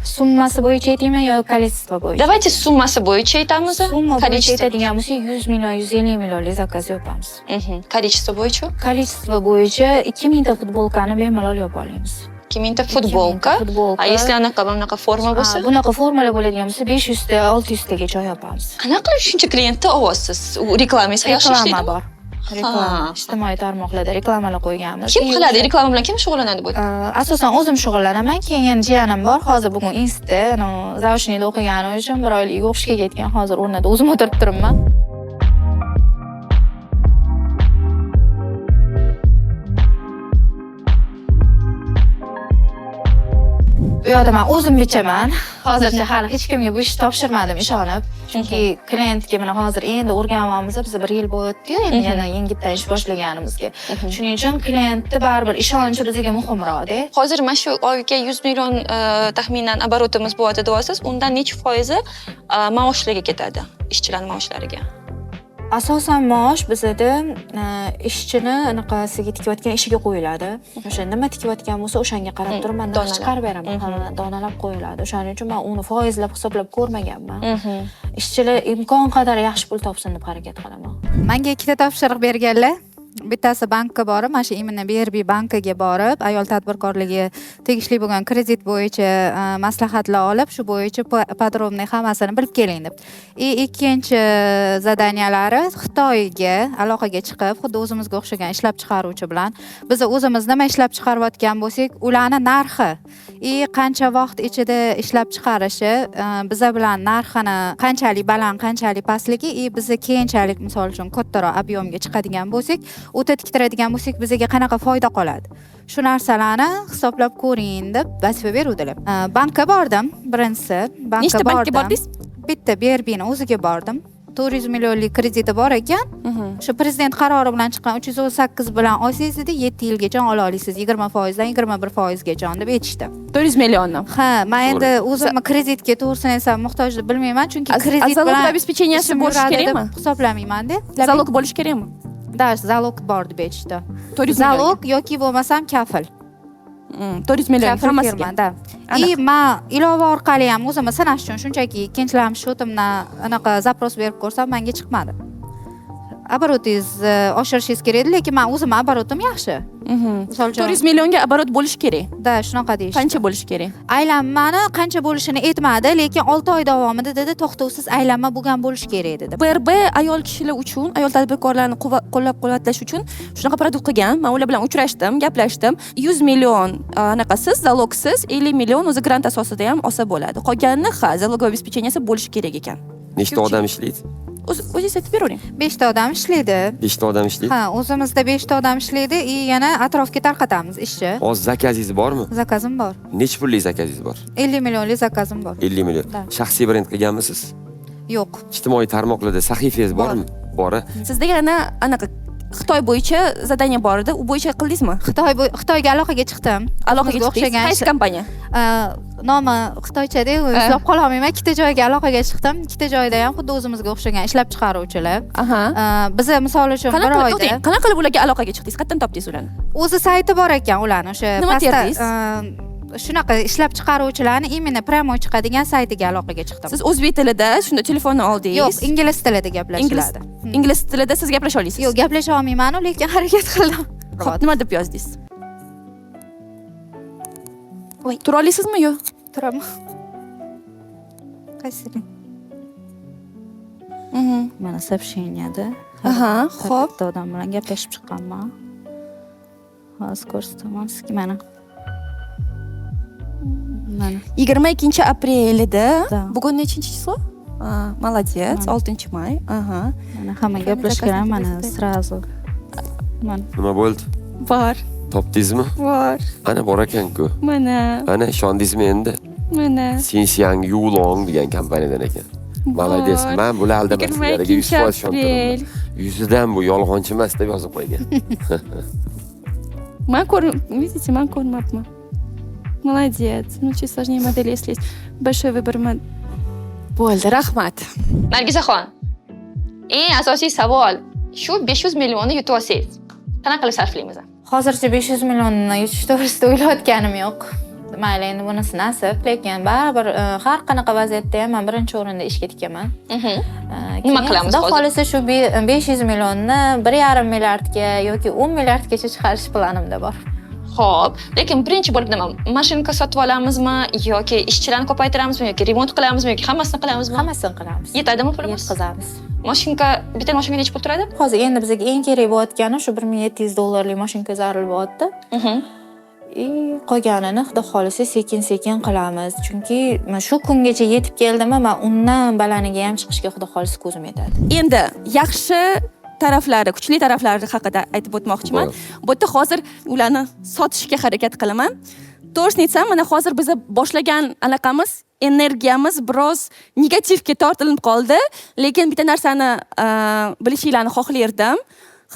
summasi bo'yicha aytaymi yo количество bo'yicha? Давайте summasi bo'yicha aytamiz. Summa bo'yicha aytadigan bo'lsak 100 million, 150 millionlik zakaz yopamiz. Количество bo'yicha? Количество bo'yicha 2000 ta futbolkani bemalol yopa olamiz. 2000 ta futbolka. A если anaqa forma bo'lsa? Bunaqa formalar bo'ladigan bo'lsa 500 ta, 600 tagacha yopamiz. Qanaqa qilib shuncha klientni olyapsiz? U reklamangiz yaxshi ishlaydi? Reklama bor. Reklama, ijtimoiy tarmoqlarda reklamalar qo'yganmiz. Kim qiladi? Reklama bilan kim shug'ullanadi bu? Asosan o'zim shug'ullanaman. Keyin jiyanim bor. Hozir bugun institutda, zaushniyda o'qigani uchun bir oylik o'qishga ketgan. Hozir o'rnida o'zim o'tirib turibman. Bu yerda men o'zim bichaman. Hozircha hali hech kimga bu ishni topshirmadim ishonib. Chunki klientga mana hozir endi o'rganganmiz, biz 1 yil bo'ldi-yu, endi yana yangitdan ish boshlaganimizga. Shuning uchun klientni baribir ishonchi bizga muhimroq-da. Hozir mana shu oyga 100 million taxminan оборотimiz bo'ladi deyapsiz. Undan necha foizi maoshlarga ketadi? Ishchilar maoshlariga. Asosan maosh bizda ishchini anaqasiga tikayotgan ishiga qo'yiladi. O'sha nima tikayotgan bo'lsa, o'shanga qarab turib men chiqarib beraman. Donalab qo'yiladi. O'shaning uchun men uni foizlab hisoblab ko'rmaganman. Ishchilar imkon qadar yaxshi pul topsin deb harakat qilaman. Menga ikkita topshiriq berganlar. Bittasi bankka borib, mana shu imенно BRB bankiga borib, ayol tadbirkorligi tegishli bo'lgan kredit bo'yicha maslahatlar olib, shu bo'yicha podrobniy hammasini bilib keling deb. Ikkinchi zadaniyalari Xitoyga aloqaga chiqib, xuddi o'zimizga o'xshagan ishlab chiqaruvchi bilan biz o'zimiz nima ishlab chiqarayotgan bo'lsak, ularni narxi qancha vaqt ichida ishlab chiqarishi, biza bilan narxini qanchalik baland, qanchalik pastligi, bizni keyinchalik misol uchun kattaroq ob'yomga chiqadigan bo'lsak, o'ta tiktiradigan bo'lsak, bizga qanaqa foyda qoladi. Shu narsalarni hisoblab ko'ring deb vazifa beruvdilar. Bankka bordim, birinchisi. Nechta bankka bordingiz? Bitta BRBni o'ziga bordim. 400 millionlik krediti bor ekan. Shu prezident qarori bilan chiqqan 318 bilan olsangiz edi 7 yilgacha ola olasiz. 20% dan 21% gacha deb aytishdi. 400 millionni. Ha, men endi o'zimni kreditga to'g'risini esa muhtoj deb bilmayman, chunki kredit bilan zalog обеспеченияsi bo'lishi kerakmi? Hisoblamayman-da. Zalog bo'lishi kerakmi? Da, zalog bor deb aytishdi. 400 Zalog yoki bo'lmasam kafil. 400 million hammasiga. Da. Men ilova orqali ham o'zimni sinash uchun shunchaki ikkinchilamchi shotimdan anaqa zapros berib ko'rsam menga chiqmadi. Обороtingiz oshirishingiz kerak edi, lekin men o'zim оборотim yaxshi. Misol uchun 400 millionga оборот bo'lishi kerak. Da, shunaqa deyishdi. Qancha bo'lishi kerak? Aylanmani qancha bo'lishini aytmadi, lekin 6 oy davomida dedi, to'xtovsiz aylanma bo'lgan bo'lishi kerak dedi. BRB ayol kishilar uchun, ayol tadbirkorlarni qo'llab-quvvatlash uchun shunaqa produkt qilgan. Men ular bilan uchrashdim, gaplashdim. 100 million anaqasiz, zalogsiz, 50 million o'zi grant asosida ham olsa bo'ladi. Qolganini zalogoviy обеспеченияsi bo'lishi kerak ekan. Nechta odam ishlaydi? O'zingiz aytib beravering. 5 ta odam ishlaydi. 5 ta odam ishlaydi? Ha, o'zimizda 5 ta odam ishlaydi, yana atrofga tarqatamiz ishchi. Hozir zakazingiz bormi? Zakazim bor. Necha pullik zakazingiz bor? 50 millionlik zakazim bor. 50 million. Shaxsiy brend qilganmisiz? Yo'q. Ijtimoiy tarmoqlarda sahifangiz bormi? Bor. Sizda yana anaqa Xitoy bo'yicha zadaniya bor edi. U bo'yicha qildingizmi? Xitoyga aloqaga chiqdim. Aloqaga chiqdingiz? Qaysi kompaniya? Nomi xitoychada eslab qololmayman. Ikkita joyga aloqaga chiqdim. Ikkita joyda ham xuddi o'zimizga o'xshagan ishlab chiqaruvchilar. Biz misol uchun bir oyda qanaqa qilib ularga aloqaga chiqdingiz? Qayerdan topdingiz ularni? O'zi sayti bor ekan ularni, o'sha Nima terdingiz? Shunaqa ishlab chiqaruvchilarni imенно прямой chiqadigan saytiga aloqaga chiqdim. Siz o'zbek tilida shunda telefonni oldingiz? Yo'q, ingliz tilida gaplashiladi. Ingliz tilida siz gaplasha olasiz? Yo'q, gaplasha olmayman-ku, lekin harakat qildim. Xo'p, nima deb yozdingiz? Voy, tura olasizmi yo'q? Turaman. Qaysi? Mana сообщениеda. Xo'p. Bitta odam bilan gaplashib chiqqanman. Hozir ko'rsataman sizga mana. 22 aprelida. Bugun nechinchi число? Молодец, 6-may. Mana hamma gaplashgan, mana сразу. Mana. Nima bo'ldi? Bor. Topdingizmi? Bor. Ana bor ekan-ku. Mana. Ana ishondingizmi endi? Mana. Xinjiang Yulong degan kompaniyadan ekan. Молодец. Men bular aldamasizlarga 100% ishontiraman. Yuzidan bu yolg'onchi emas deb yozib qo'ygan. Men видите, men ko'rmabman. Молодец. Ну, чуть сложнее модель, если есть большой выбор Bo'ldi, rahmat. Nargizaxon, eng asosiy savol, shu 500 millionni yutib olsangiz, qanaqa qilib sarflaymiz? Hozircha 500 millionni yutish to'g'risida o'ylayotganim yo'q. Mayli, endi bunisi nasib, lekin baribir har qanaqa vaziyatda ham men birinchi o'rinda ishga tikaman. Nima qilamiz hozir? Xudo xolisa shu 500 millionni 1,5 milliardga yoki 10 milliardgacha chiqarish planimda bor. Xo'p, lekin birinchi bo'lib nima? Mashinka sotib olamizmi yoki ishchilarni ko'paytiramizmi yoki remont qilamizmi yoki hammasini qilamizmi? Hammasini qilamiz. Yetadimi pulimiz? Yetkazamiz. Mashinka, bitta mashinka necha pul turadi? Hozir endi bizga eng kerak bo'layotgani shu 1700 dollarlik mashinka zarur bo'lyapti. Qolganini xudo xolisa sekin-sekin qilamiz. Chunki shu kungacha yetib keldim, men undan balaniga ham chiqishga xudo xolisa ko'zim yetadi. Endi yaxshi taraflari, kuchli taraflari haqida aytib o'tmoqchiman. Bu yerda hozir ularni sotishga harakat qilaman. To'g'risini aytsam, mana hozir biz boshlagan anaqamiz, energiyamiz biroz negativga tortilib qoldi, lekin bitta narsani bilishinglarni xohlardim.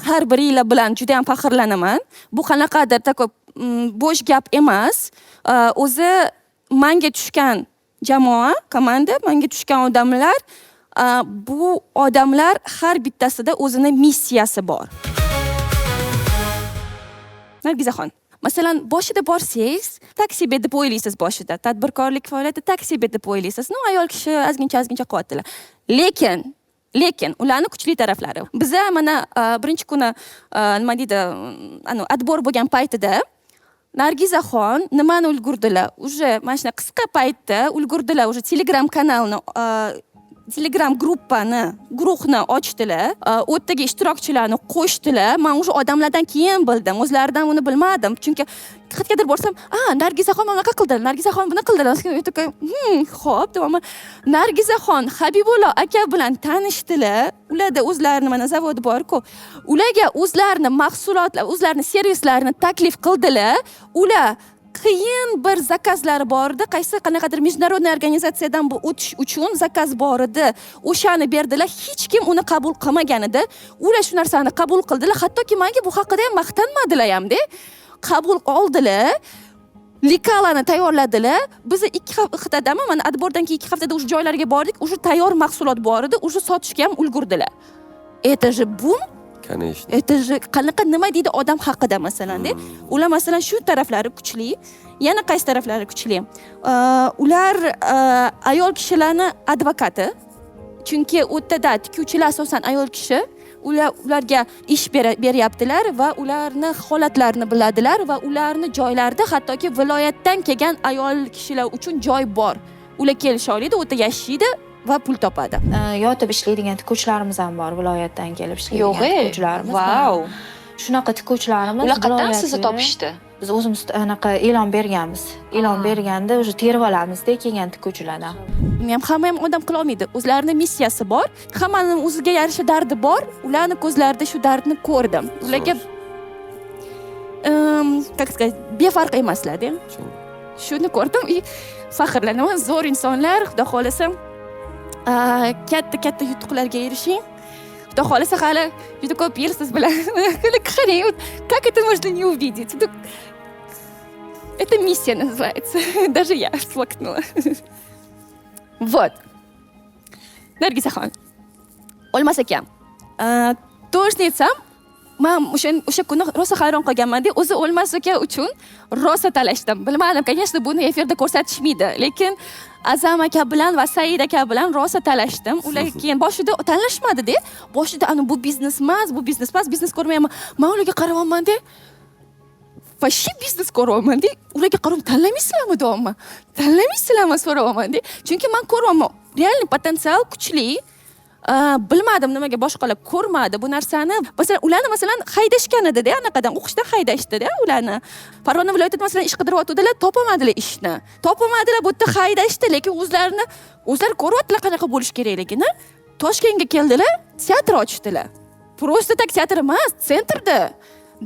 Har biringlar bilan juda ham faxrlanaman. Bu qanaqadir tako bo'sh gap emas. O'zi menga tushgan jamoa, komanda, menga tushgan odamlar, bu odamlar har bittasida o'zini missiyasi bor. Nargizaxon, masalan, boshida borsangiz, taksi deb o'ylaysiz boshida. Tadbirkorlik faoliyati taksi deb o'ylaysiz. No, ayol kishi azgincha qilyaptilar. Lekin lekin ularni kuchli taraflari biza mana birinchi kuni nima deydi отбор bo'lgan paytida Nargizaxon nimani ulgurdilar уже mana shuna qisqa paytda ulgurdilar уже Telegram kanalni Telegram guruhni ochdilar, u yerdagi ishtirokchilarni qo'shdilar. Men o'sha odamlardan keyin bildim, o'zlaridan uni bilmadim. Chunki qayergadir borsam, Nargizaxon bunaqa qildilar, Nargizaxon buni qildilar. Xo'p, tamom. Nargizaxon Habibullo aka bilan tanishdilar. Ularda o'zlarini mana zavodi bor-ku. Ularga o'zlarining mahsulotlar, o'zlarining servislarini taklif qildilar. Ular qiyin bir zakazlari bor edi, qaysi qanaqadir международный organizatsiyadan bu o'tish uchun zakaz bor edi. O'shani berdilar, hech kim uni qabul qilmagan edi. Ular shu narsani qabul qildilar, hattoki menga bu haqida ham maqtanmadilar hamda. Qabul oldilar. Likalani tayyorladilar. Biz 2 haftadami, mana отборdan keyin 2 haftada o'sha joylarga bordik, o'sha tayyor mahsulot bor edi, o'sha sotishga ham ulgurdilar. Это же bum. Это же qanaqa nima deydi odam haqida masalan-da. Ular masalan shu taraflari kuchli. Yana qaysi taraflari kuchli? Ular ayol kishilarni advokati. Chunki o'rtada tikuvchilar asosan ayol kishi. Ularga ish beryaptilar va ularni holatlarini biladilar va ularni joylarida hattoki viloyatdan kelgan ayol kishilar uchun joy bor. Ular kelisha oladi, o'ta yashaydi va pul topadi. Yotib ishlaydigan tikuvchilarimiz ham bor, viloyatdan kelib ishlaydigan Yo'q, tikuvchilarimiz. Vau. Shunaqa tikuvchilarimiz Ular qatdan sizni topishdi? Biz o'zimiz anaqa e'lon berganmiz. E'lon berganda o'sha terib olamizda kelgan tikuvchilardan. Hamma ham odam qila olmaydi. O'zlarining missiyasi bor. Hammaning o'ziga yarasha dardi bor. Ularning ko'zlarida shu dardni ko'rdim. Ularga как сказать, befarq emaslar-da. Shuni ko'rdim и faxrlanaman. Zo'r insonlar, xudo xolasa katta yutuqlarga erishing. Xudo xolasa hali juda ko'p yil siz bilan qarang, как это можно не увидеть? Это миссия называется. Даже я всплакнула. Вот. Nargizaxon. Olmas ekan. To'g'risini aytsam, men o'sha kuni rosa hayron qolganman-da. O'zi Olmas aka uchun rosa talashdim. Bilmadim, конечно, buni efirda ko'rsatishmaydi, lekin Azam aka bilan va Said aka bilan rosa talashdim. Ular keyin boshida tanlashmadi-da. Boshida bu biznes emas, biznes ko'rmayman. Men ularga qarayapman-da. Вообще biznes ko'ryapman-da. Ularga qarab tanlamaysizlarmi deyapman. Tanlamaysizlarmi so'rayapman-da. Chunki men ko'ryapman, real potensial kuchli. Bilmadim nimaga boshqalar ko'rmadi bu narsani. Masalan, ularni masalan haydashgan edi-da, anaqadan o'qishdan haydashdi-da ularni. Farg'ona viloyatida masalan ish qidiryaptilar, topolmadilar ishni. Topolmadilar, bu yerda haydashdi, lekin o'zlari ko'ryaptilar qanaqa bo'lish kerakligini. Toshkentga keldilar, teatr ochdilar. Просто tak teatr emas, sentrda.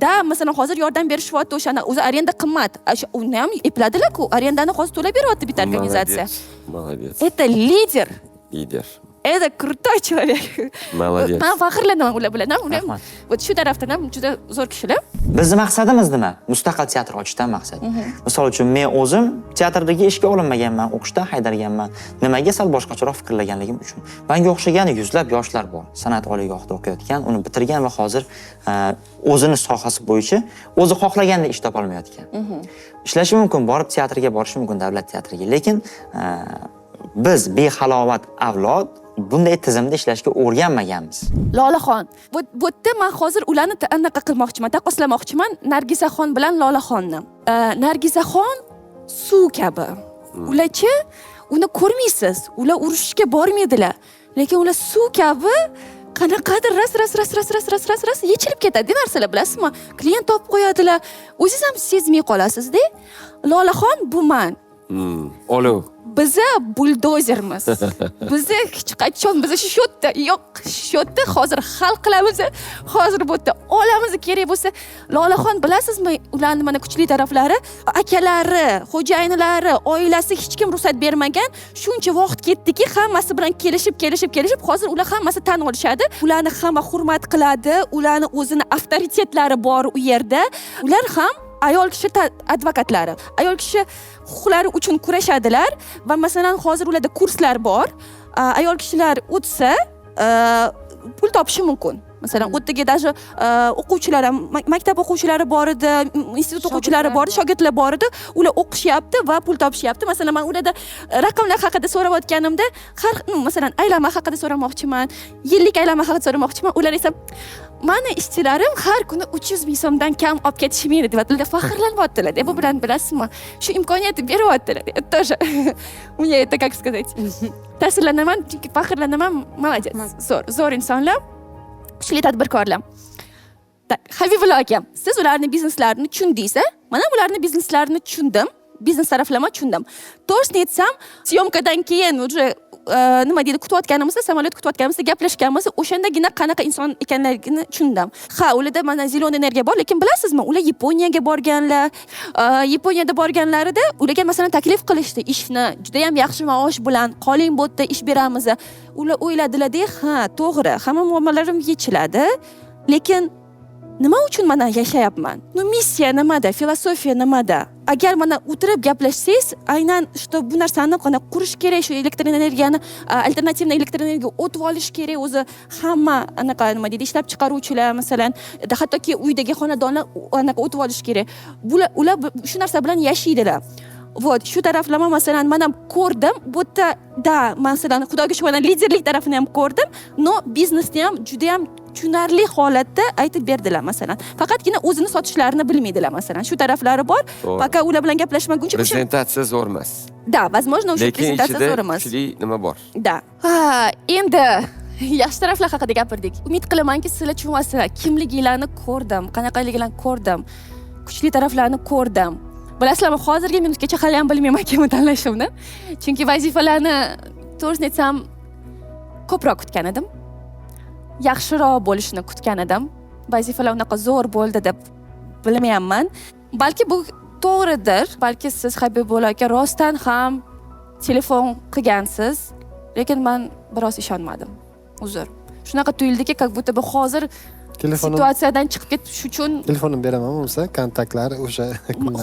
Da, masalan, hozir yordam berishyapti o'shani. O'zi arenda qimmat. Uni ham epladilar-ku. Arendani hozir to'lab beryapti bitta organizatsiya. Молодец. Это лидер. Lider. Это крутой человек. Молодец. Men faxrlanaman ular bilan. Ular вот shu tarafdan ham juda zo'r kishilar. Bizning maqsadimiz nima? Mustaqil teatr ochishdan maqsad. Misol uchun men o'zim teatrdagi ishga olinmaganman, o'qishdan haydalganman. Nimaga sal boshqacharoq fikrlaganligim uchun. Menga o'xshagan yuzlab yoshlar bor, san'at oliygohida o'qiyotgan, uni bitirgan va hozir o'zini sohasi bo'yicha o'zi xohlaganda ish topa olmayotgan. Ishlashi mumkin, borib teatrga borishi mumkin, davlat teatriga, lekin biz behalovat avlod bunday tizimda ishlashga o'rganmaganmiz. Lolaxon. Bu yerda men hozir ularni anaqa qilmoqchiman, taqqoslamoqchiman Nargizaxon bilan Lolaxonni. Nargizaxon suv kabi. Ularchi uni ko'rmaysiz. Ular urushga bormaydilar. Lekin ular suv kabi qanaqadir ras yechilib ketadi narsalar, bilasizmi? Klient topib qo'yadilar. O'zingiz ham sezmay qolasiz-da. Lolaxon bu men. Olov. Biza buldozermiz. Biza hech qachon biza shu yerda hozir hal qilamiz. Hozir bu yerda olamiz, kerak bo'lsa. Lolaxon bilasizmi, ularning mana kuchli taraflari, akalari, xo'jayinlari, oilasi hech kim ruxsat bermagan. Shuncha vaqt ketdiki, hammasi bilan kelishib, hozir ular hammasi tan olishadi. Ularni hamma hurmat qiladi, ularning o'zini avtoritetlari bor u yerda. Ular ham ayol kishi advokatlari, ayol kishi huquqlari uchun kurashadilar va masalan hozir ularda kurslar bor. Ayol kishilar o'tsa pul topishi mumkin. masalan u yerga даже o'quvchilar ham maktab o'quvchilari bor edi, institut o'quvchilari bor edi, shogirdlar bor edi, ular o'qishyapti va pul topishyapti. Masalan men ularda raqamlar haqida so'rayotganimda har masalan aylanma haqida so'ramoqchiman, yillik aylanma haqida so'ramoqchiman, ular esa mani ishchilarim har kuni 300 ming so'mdan kam olib ketishmaydi deb ular faxrlanyaptilar. Bu bilan bilasizmi? Shu imkoniyatni beryaptilar. Тоже мне это как сказать? Ta'sirlanaman, chunki faxrlanaman. Молодец. Zo'r insonlar. Kuchli tadbirkorlar. Habibulla aka, siz ularning bizneslarini tushundingiz, men ham ularning bizneslarini tushundim. Biznes taraflama tushundim. To'g'risini aytsam, syomkadan keyin уже nima deydi, kutayotganimizda, samolyot kutayotganimizda gaplashganimizda o'shandagina qanaqa inson ekanligini tushundim. Ha, ularda mana zelon energiya bor, lekin bilasizmi, ular Yaponiyaga borganlar. Yaponiyada borganlarida ularga masalan taklif qilishdi ishni, juda ham yaxshi maosh bilan, qoling bu yerda ish beramiz. Ular o'yladilar-da, ha, to'g'ri, hamma muammolarim yechiladi, lekin nima uchun mana yashayapman? Missiya nimada, filosofiya nimada? Agar mana o'tirib gaplashsangiz, aynan что bu narsani qana qurish kerak, shu elektr energiyani, alternativ elektr energiyaga o'tib olish kerak, o'zi hamma anaqa nima deydi, ishlab chiqaruvchilar masalan, hattoki uydagi xonadonlar anaqa o'tib olish kerak. Ular shu narsa bilan yashaydilar. Вот, shu taraflama masalan men ham ko'rdim. Bu yerda masalan Xudoga shukr, liderlik tarafini ham ko'rdim, no biznesni ham juda ham tushunarli holatda aytib berdilar masalan. Faqatgina o'zini sotishlarini bilmaydilar masalan. Shu taraflari bor. Faqat ular bilan gaplashmaguncha prezentatsiya zo'r emas. Da, возможно, o'sha prezentatsiya zo'r emas. Lekin ichida kuchli nima bor? Da. Endi yaxshi taraflar haqida gapirdik. Umid qilamanki, sizlar tushunasizlar. Kimliginglarni ko'rdim, qanaqaliginglarni ko'rdim. Kuchli taraflarni ko'rdim. Bilasizlarmi, hozirgi minutgacha hali ham bilmayman kimni tanlashimni. Chunki vazifalarni to'g'risini aytsam ko'proq kutgan edim. Yaxshiroq bo'lishini kutgan edim. Vazifalar unaqa zo'r bo'ldi deb bilmayman. Balki bu to'g'ridir. Balki siz Habibulla aka rostdan ham telefon qilgansiz, lekin men biroz ishonmadim. Uzr. Shunaqa tuyuldiki, как будто bu hozir situatsiyadan chiqib ketish uchun telefonimni beraman bo'lsa, kontaktlari o'sha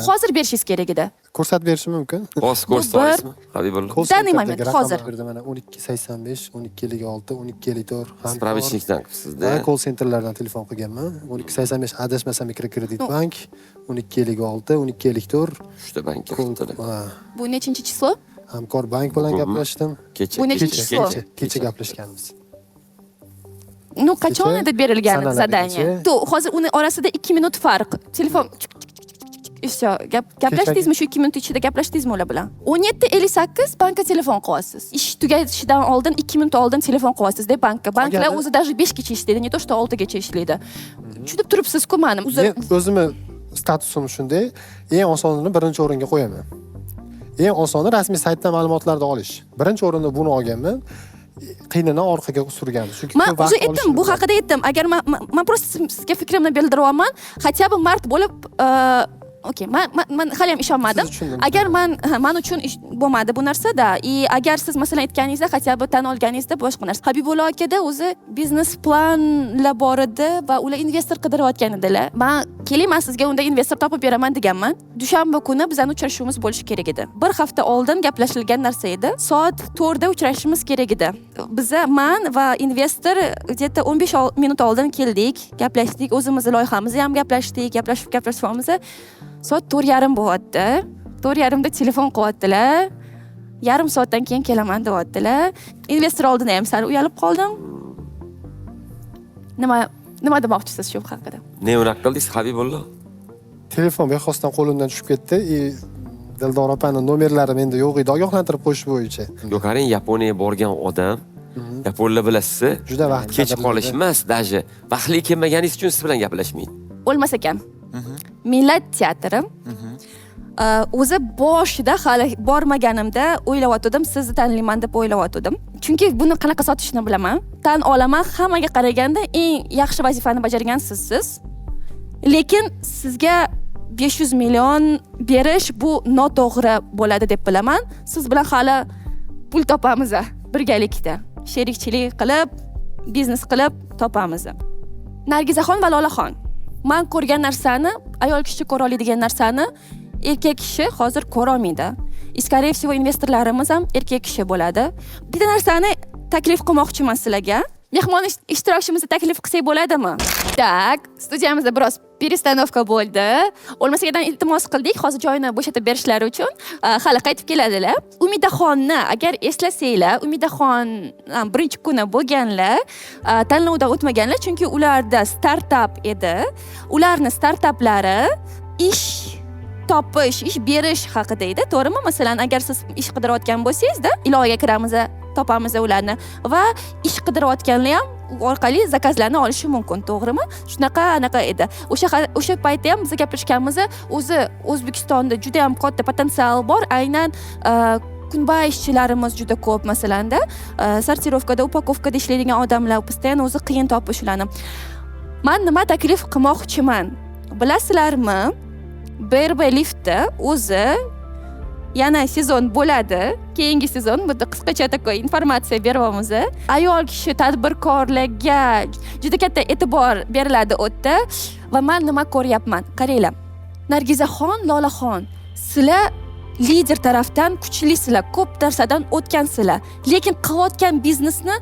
hozir berishingiz kerak edi. Ko'rsatib berishim mumkin. Hozir ko'rsatingizmi? Habibulla. Taniyman hozir. Mana 1285, 1256, 1254. Spravishnikdan qilibsiz-da. Call centerlardan telefon qilganman. 1285 adashmasam mikrokredit bank, 1256, 1254. Uchta bankka qilibdi. Bu nechinchi chislo? Hamkor bank bilan gaplashdim. Bu nechinchi chislo? Kecha gaplashganmiz. Ну, qachon edi berilgan zadaniya? To, hozir uni orasida 2 minut farq. Telefon Ishyo, gaplashdingizmi shu 2 minut ichida gaplashdingizmi ular bilan? 17:58 bankka telefon qilyapsiz. Ish tugashidan oldin 2 minut oldin telefon qilyapsiz deb bankka. Banklar o'zi даже 5 gacha ishlaydi, ne to что 6 gacha ishlaydi. Tushunib turibsiz-ku meni. Men o'zimni statusim shunday, eng osonini birinchi o'ringa qo'yaman. Eng osoni rasmiy saytdan ma'lumotlarni olish. Birinchi o'rinda buni olganman. Qiynini orqaga surgan. Chunki men o'zi aytdim, bu haqida aytdim. Agar men просто sizga fikrimni bildiryapman, хотя бы mart bo'lib okey, men hali ham ishonmadim. Agar men uchun bo'lmadi bu narsada, agar siz masalan aytganingizda хотя бы tan olganingizda boshqa narsa. Habibulla akada o'zi biznes planlar bor edi va ular investor qidirayotgan edilar. Men kelayman sizga unda investor topib beraman deganman. Dushanba kuni bizning uchrashuvimiz bo'lishi kerak edi. Bir hafta oldin gaplashilgan narsa edi. Soat 4 da uchrashishimiz kerak edi. Biz men va investor где-то 15 minut oldin keldik, gaplashdik, o'zimizning loyihamizni ham gaplashdik, gaplashib soat 4:30 bo'lyapti. 4:30da telefon qilyaptilar. Yarim soatdan keyin kelaman deyaptilar. Investor oldida ham sal uyalib qoldim. Nima demoqchisiz shu haqida? Ne unaqa qildingiz Habibulla? Telefon bexosdan qo'limdan tushib ketdi. Dildor opaning nomerlari menda yo'q edi, ogohlantirib qo'yish bo'yicha. Yo'q, qarang, Yaponiyaga borgan odam, yaponlar bilasiz, juda vaqt kech qolish emas, даже vaqtli kelmaganingiz uchun siz bilan gaplashmaydi. O'lmas ekan. Millat teatri. O'zi boshida hali bormaganimda o'ylayotgandim, sizni tanlayman deb o'ylayotgandim. Chunki buni qanaqa sotishni bilaman. Tan olaman, hammaga qaraganda eng yaxshi vazifani bajargan sizsiz. Lekin sizga 500 million berish bu noto'g'ri bo'ladi deb bilaman. Siz bilan hali pul topamiz birgalikda. Sherikchilik qilib, biznes qilib topamiz. Nargizaxon va Lolaxon. Men ko'rgan narsani, ayol kishi ko'ra oladigan narsani erkak kishi hozir ko'ra olmaydi. Скорее всего investorlarimiz ham erkak kishi bo'ladi. Bitta narsani taklif qilmoqchiman sizlarga. mehmon ishtirokchimizni taklif qilsak bo'ladimi? Tak, studiyamizda biroz перестановка bo'ldi. O'lmasadan iltimos qildik, hozir joyini bo'shatib berishlari uchun. Hali qaytib keladilar. Umidaxonni agar eslasanglar, Umidaxon birinchi kuni bo'lganlar, tanlovdan o'tmaganlar, chunki ularda startap edi. Ularni startaplari ish topish, ish berish haqida edi. To'g'rimi? Masalan, agar siz ish qidirayotgan bo'lsangiz-da, ilovaga kiramiz, topamiz ularni va ish qidirayotganlar ham orqali zakazlarni olishi mumkin, to'g'rimi? Anaqa edi. O'sha paytda ham biz gaplashganmiz, o'zi O'zbekistonda juda ham katta potensial bor, aynan kunbay ishchilarimiz juda ko'p, masalanda sortirovkada, upakovkada ishlaydigan odamlar bizdan o'zi qiyin topish ularni. Men nima taklif qilmoqchiman? Bilasizlarmi? BRB liftda o'zi yana sezon bo'ladi. Keyingi sezon bunda qisqacha такой informatsiya beryapmiz. Ayol kishi tadbirkorlarga juda katta e'tibor beriladi o'tda va men nima ko'ryapman? Qaranglar. Nargizaxon, Lolaxon, sizlar lider tarafdan kuchlisizlar, ko'p narsadan o'tgansizlar. Lekin qilayotgan biznesni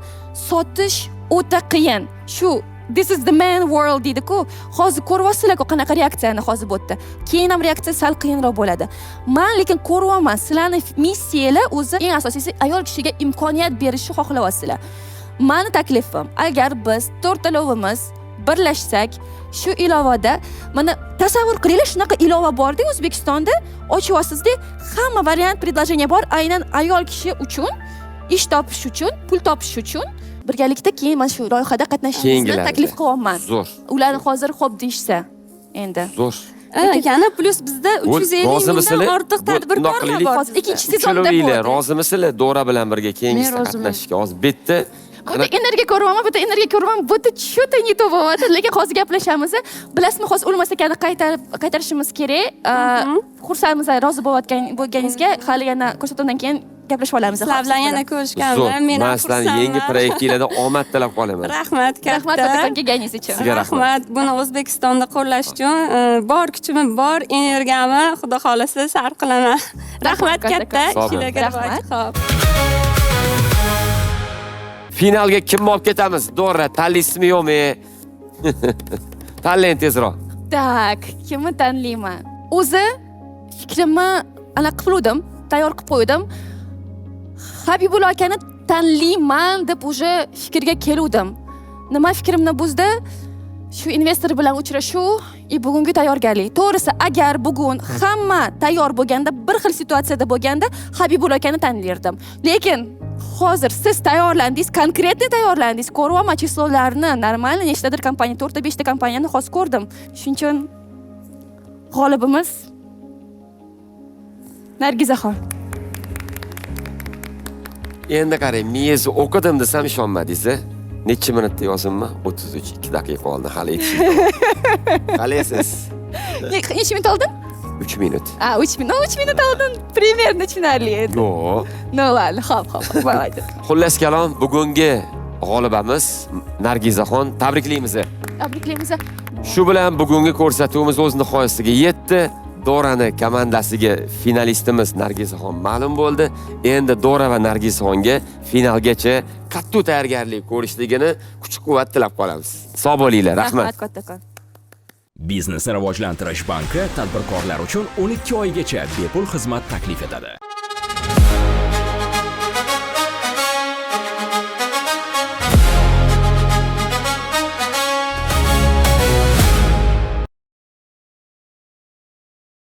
sotish o'ta qiyin. Shu This is the man world deydi-ku. Hozir ko'ryapsizlar-ku qanaqa reaksiyani hozir bo'tdi. Keyin ham reaksiya sal qiyinroq bo'ladi. Men lekin ko'ryapman, sizlarning missiyalar o'zi eng asosiysi ayol kishiga imkoniyat berishni xohlayapsizlar. Meni taklifim, agar biz to'rtalovimiz birlashsak, shu ilovada mana tasavvur qilinglar, shunaqa ilova bor-da O'zbekistonda, ochyapsiz-da, hamma variant предложение bor, aynan ayol kishi uchun, ish topish uchun, pul topish uchun. Birgalikda keyin mana shu loyihada qatnashishni taklif qilyapman. Zo'r. Ularni hozir xo'p deyishsa, endi. Zo'r. Yana plus bizda 350 mingdan ortiq tadbirkorlar bor. Ikkinchi sezonda Uchlovinglar rozimisizlar Dora bilan birga keyingi qatnashishga? Hozir bitta Bitta energiya ko'ryapman, bitta energiya ko'ryapman, bitta что-то не то bo'lyapti. Lekin hozir gaplashamiz. Bilasizmi, hozir o'lmasa ekan qaytarishimiz kerak. Xursandmiz rozi bo'lganingizga. Hali yana ko'rsatuvdan keyin gaplashib olamiz. Sizlar bilan yana ko'rishganman. Men ham xursandman. Yangi proyektinglarda omad tilab qolaman. Rahmat, rahmat kattakon kelganingiz uchun. Sizga rahmat. Buni O'zbekistonda qo'llash uchun bor kuchimni, bor energiyamni Xudo xolasa sarf qilaman. Rahmat katta. Ishlarga rivoj. Xo'p. Finalga kimni olib ketamiz? Dora, tanlaysizmi yo'qmi? Tanlang tezroq. Tak, kimni tanlayman? O'zi fikrimni anaqa qildim, tayyor qilib qo'ydim. Habibullo akani tanlayman deb уже fikrga keldim. Nima fikrimni buzdi? Shu investor bilan uchrashuv, bugungi tayyorgarlik. To'g'risi, agar bugun hamma tayyor bo'lganda, bir xil situatsiyada bo'lganda, Habibullo akani tanlardim. Lekin hozir siz tayyorlandingiz, konkretni tayyorlandingiz. Ko'ryapman chislovlarni, normalniy nechtadir kompaniya, 4-5 ta kompaniyani hozir ko'rdim. Shuning uchun g'olibimiz Nargizaxon. Endi qarang, men o'qidim desam ishonmadingiz. Necha minutda yozimmi? 33 2 daqiqa qoldi hali yetishdi. Qalaysiz? Necha minut oldin? 3 minut. 3 minut. 3 minut oldin примерно tushunarli edi. Yo'q. No, xo'p, bo'ladi. Xullas kalom, bugungi g'olibamiz Nargizaxon, tabriklaymiz. Tabriklaymiz. Shu bilan bugungi ko'rsatuvimiz o'z nihoyasiga yetdi. Dorani komandasiga finalistimiz Nargizaxon ma'lum bo'ldi. Endi Dora va Nargizaxonga finalgacha qattiq tayyorgarlik ko'rishligini kuch-quvvat tilab qolamiz. Sog' bo'linglar, rahmat. Rahmat kattakon. Biznesni rivojlantirish banki tadbirkorlar uchun 12 oygacha bepul xizmat taklif etadi.